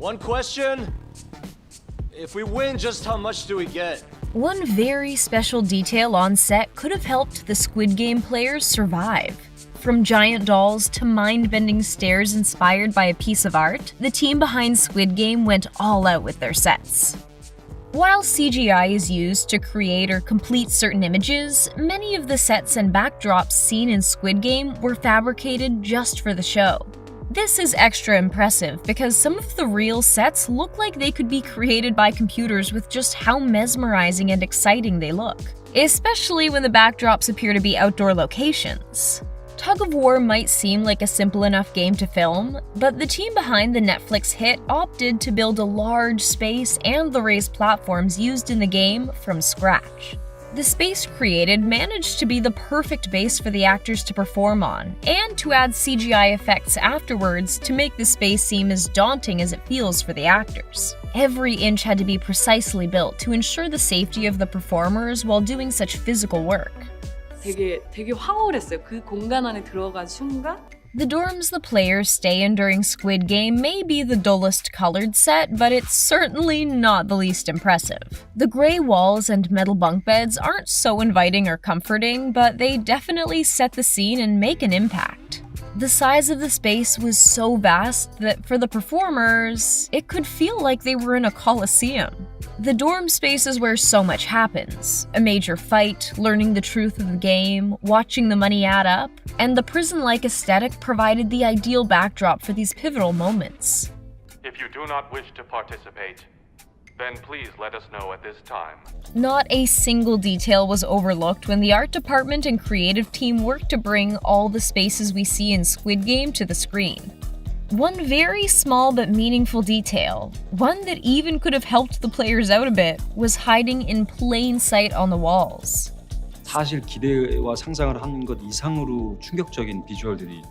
One question. If we win, just how much do we get? One very special detail on set could have helped the Squid Game players survive. From giant dolls to mind-bending stairs inspired by a piece of art, the team behind Squid Game went all out with their sets. While CGI is used to create or complete certain images, many of the sets and backdrops seen in Squid Game were fabricated just for the show. This is extra impressive because some of the real sets look like they could be created by computers with just how mesmerizing and exciting they look, especially when the backdrops appear to be outdoor locations. Tug of War might seem like a simple enough game to film, but the team behind the Netflix hit opted to build a large space and the raised platforms used in the game from scratch. The space created managed to be the perfect base for the actors to perform on, and to add CGI effects afterwards to make the space seem as daunting as it feels for the actors. Every inch had to be precisely built to ensure the safety of the performers while doing such physical work. 되게 황홀했어요. 그 공간 안에 들어간 순간 The dorms the players stay in during Squid Game may be the dullest colored set, but it's certainly not the least impressive. The gray walls and metal bunk beds aren't so inviting or comforting, but they definitely set the scene and make an impact. The size of the space was so vast that for the performers, it could feel like they were in a coliseum. The dorm space is where so much happens. A major fight, learning the truth of the game, watching the money add up, and the prison-like aesthetic provided the ideal backdrop for these pivotal moments. If you do not wish to participate, then please let us know at this time. Not a single detail was overlooked when the art department and creative team worked to bring all the spaces we see in Squid Game to the screen. One very small but meaningful detail, one that even could have helped the players out a bit, was hiding in plain sight on the walls. 사실 기대와 상상을 하는 것 이상으로 충격적인 비주얼들이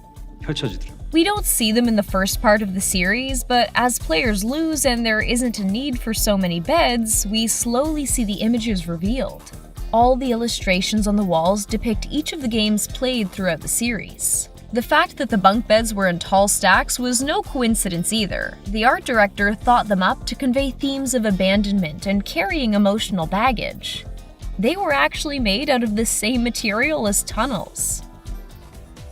펼쳐지더라고요. We don't see them in the first part of the series, but as players lose and there isn't a need for so many beds, we slowly see the images revealed. All the illustrations on the walls depict each of the games played throughout the series. The fact that the bunk beds were in tall stacks was no coincidence either. The art director thought them up to convey themes of abandonment and carrying emotional baggage. They were actually made out of the same material as tunnels.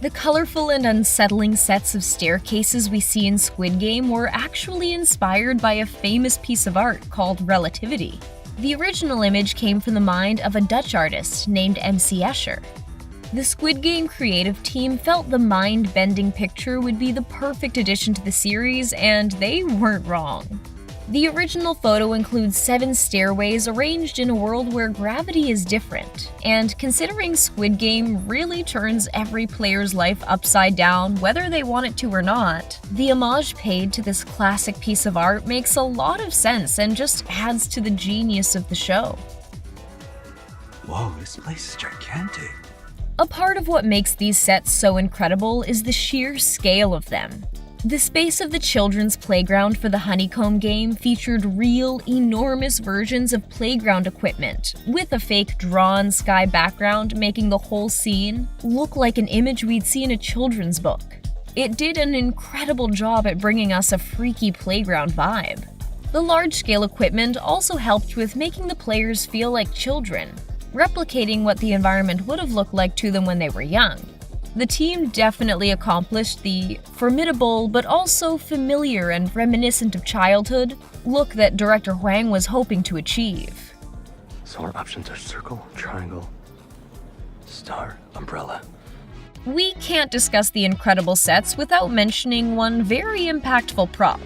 The colorful and unsettling sets of staircases we see in Squid Game were actually inspired by a famous piece of art called Relativity. The original image came from the mind of a Dutch artist named MC Escher. The Squid Game creative team felt the mind-bending picture would be the perfect addition to the series, and they weren't wrong. The original photo includes 7 stairways arranged in a world where gravity is different, and considering Squid Game really turns every player's life upside down whether they want it to or not, the homage paid to this classic piece of art makes a lot of sense and just adds to the genius of the show. Whoa, this place is gigantic. A part of what makes these sets so incredible is the sheer scale of them. The space of the children's playground for the Honeycomb game featured real, enormous versions of playground equipment, with a fake drawn sky background making the whole scene look like an image we'd see in a children's book. It did an incredible job at bringing us a freaky playground vibe. The large-scale equipment also helped with making the players feel like children, replicating what the environment would have looked like to them when they were young. The team definitely accomplished the formidable but also familiar and reminiscent of childhood look that director Hwang was hoping to achieve. So our options are circle, triangle, star, umbrella. We can't discuss the incredible sets without mentioning one very impactful prop.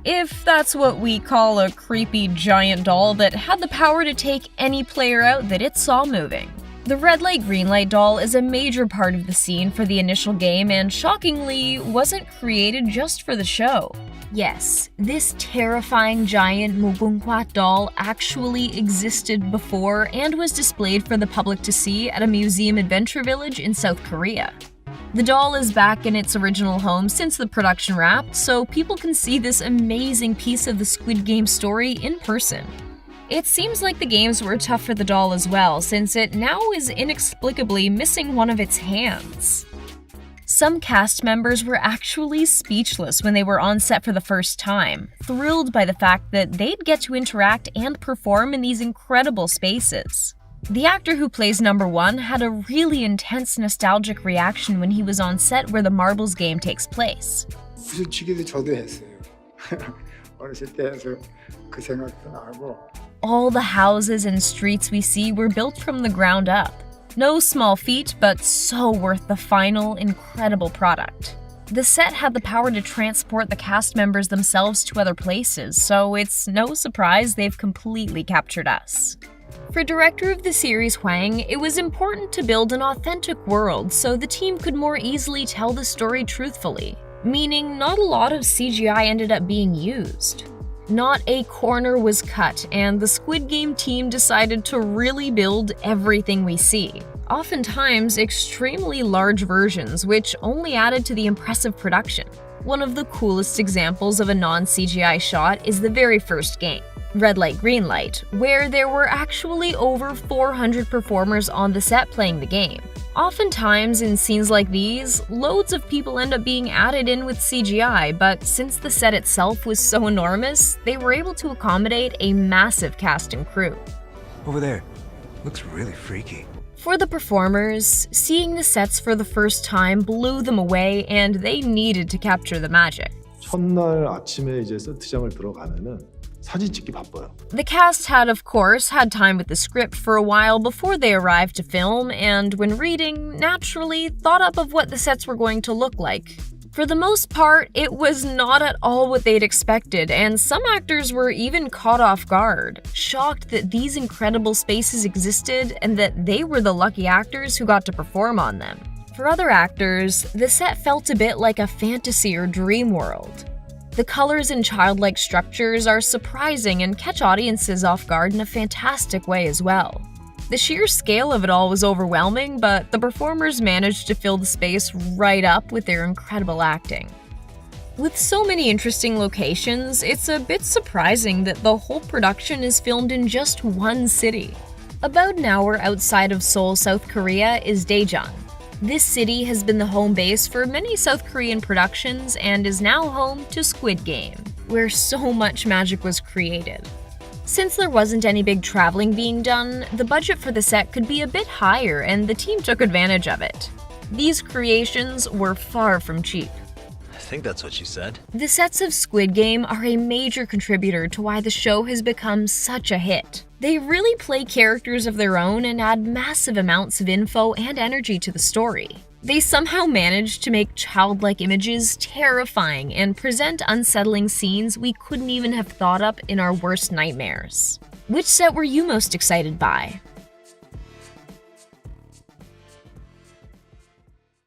If that's what we call a creepy giant doll that had the power to take any player out that it saw moving. The red light, green light doll is a major part of the scene for the initial game and shockingly wasn't created just for the show. Yes, this terrifying giant Mugunghwa doll actually existed before and was displayed for the public to see at a museum adventure village in South Korea. The doll is back in its original home since the production wrapped, so people can see this amazing piece of the Squid Game story in person. It seems like the games were tough for the doll as well, since it now is inexplicably missing one of its hands. Some cast members were actually speechless when they were on set for the first time, thrilled by the fact that they'd get to interact and perform in these incredible spaces. The actor who plays number 1 had a really intense nostalgic reaction when he was on set where the marbles game takes place. 구슬치기도 저도 했어요. 어렸을 때 해서 그 생각도 나고. All the houses and streets we see were built from the ground up. No small feat, but so worth the final, incredible product. The set had the power to transport the cast members themselves to other places, so it's no surprise they've completely captured us. For director of the series Hwang, it was important to build an authentic world so the team could more easily tell the story truthfully, meaning not a lot of CGI ended up being used. Not a corner was cut, and the Squid Game team decided to really build everything we see. Oftentimes, extremely large versions, which only added to the impressive production. One of the coolest examples of a non-CGI shot is the very first game, Red Light, Green Light, where there were actually over 400 performers on the set playing the game. Oftentimes, in scenes like these, loads of people end up being added in with CGI, but since the set itself was so enormous, they were able to accommodate a massive cast and crew. Over there. Looks really freaky. For the performers, seeing the sets for the first time blew them away and they needed to capture the magic. 첫날 아침에 이제 세트장을 들어가면은 사진 찍기 바빠요. The cast had, of course, had time with the script for a while before they arrived to film, and when reading, naturally thought up of what the sets were going to look like. For the most part, it was not at all what they'd expected, and some actors were even caught off guard, shocked that these incredible spaces existed and that they were the lucky actors who got to perform on them. For other actors, the set felt a bit like a fantasy or dream world. The colors and childlike structures are surprising and catch audiences off guard in a fantastic way as well. The sheer scale of it all was overwhelming, but the performers managed to fill the space right up with their incredible acting. With so many interesting locations, it's a bit surprising that the whole production is filmed in just one city. About an hour outside of Seoul, South Korea is Daejeon. This city has been the home base for many South Korean productions and is now home to Squid Game, where so much magic was created. Since there wasn't any big traveling being done, the budget for the set could be a bit higher and the team took advantage of it. These creations were far from cheap. I think that's what she said. The sets of Squid Game are a major contributor to why the show has become such a hit. They really play characters of their own and add massive amounts of info and energy to the story. They somehow manage to make childlike images terrifying and present unsettling scenes we couldn't even have thought up in our worst nightmares. Which set were you most excited by?